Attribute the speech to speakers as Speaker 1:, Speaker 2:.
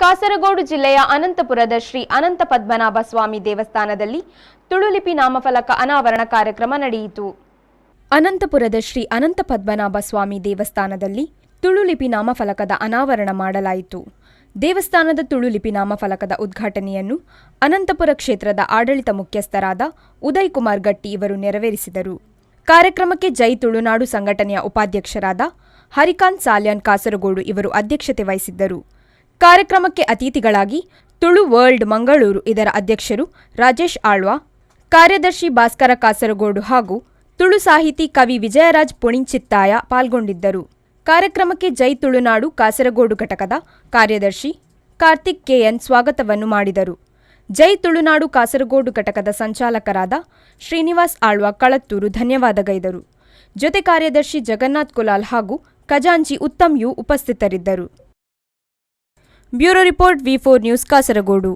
Speaker 1: ಕಾಸರಗೋಡು ಜಿಲ್ಲೆಯ ಅನಂತಪುರದ ಶ್ರೀ ಅನಂತ ಪದ್ಮನಾಭ ಸ್ವಾಮಿ ದೇವಸ್ಥಾನದಲ್ಲಿ ತುಳುಲಿಪಿ ನಾಮಫಲಕ ಅನಾವರಣ ಕಾರ್ಯಕ್ರಮ ನಡೆಯಿತು. ಅನಂತಪುರದ ಶ್ರೀ ಅನಂತ ಪದ್ಮನಾಭ ಸ್ವಾಮಿ ದೇವಸ್ಥಾನದಲ್ಲಿ ತುಳುಲಿಪಿ ನಾಮಫಲಕದ ಅನಾವರಣ ಮಾಡಲಾಯಿತು. ದೇವಸ್ಥಾನದ ತುಳುಲಿಪಿ ನಾಮಫಲಕದ ಉದ್ಘಾಟನೆಯನ್ನು ಅನಂತಪುರ ಕ್ಷೇತ್ರದ ಆಡಳಿತ ಮುಖ್ಯಸ್ಥರಾದ ಉದಯ್ ಕುಮಾರ್ ಗಟ್ಟಿ ಇವರು ನೆರವೇರಿಸಿದರು. ಕಾರ್ಯಕ್ರಮಕ್ಕೆ ಜೈ ತುಳುನಾಡು ಸಂಘಟನೆಯ ಉಪಾಧ್ಯಕ್ಷರಾದ ಹರಿಕಾಂತ್ ಸಾಲ್ಯಾನ್ ಕಾಸರಗೋಡು ಇವರು ಅಧ್ಯಕ್ಷತೆ ವಹಿಸಿದ್ದರು. ಕಾರ್ಯಕ್ರಮಕ್ಕೆ ಅತಿಥಿಗಳಾಗಿ ತುಳು ವರ್ಲ್ಡ್ ಮಂಗಳೂರು ಇದರ ಅಧ್ಯಕ್ಷರು ರಾಜೇಶ್ ಆಳ್ವಾ, ಕಾರ್ಯದರ್ಶಿ ಭಾಸ್ಕರ ಕಾಸರಗೋಡು ಹಾಗೂ ತುಳು ಸಾಹಿತಿ ಕವಿ ವಿಜಯರಾಜ್ ಪುಣಿಂಚಿತ್ತಾಯ ಪಾಲ್ಗೊಂಡಿದ್ದರು. ಕಾರ್ಯಕ್ರಮಕ್ಕೆ ಜೈ ತುಳುನಾಡು ಕಾಸರಗೋಡು ಘಟಕದ ಕಾರ್ಯದರ್ಶಿ ಕಾರ್ತಿಕ್ ಕೆಎನ್ ಸ್ವಾಗತವನ್ನು ಮಾಡಿದರು. ಜೈ ತುಳುನಾಡು ಕಾಸರಗೋಡು ಘಟಕದ ಸಂಚಾಲಕರಾದ ಶ್ರೀನಿವಾಸ್ ಆಳ್ವಾ ಕಳತ್ತೂರು ಧನ್ಯವಾದಗೈದರು. ಜೊತೆ ಕಾರ್ಯದರ್ಶಿ ಜಗನ್ನಾಥ್ ಕುಲಾಲ್ ಹಾಗೂ ಖಜಾಂಚಿ ಉತ್ತಮ್ ಯು ಉಪಸ್ಥಿತರಿದ್ದರು. Bureau report V4 news Kasaragod.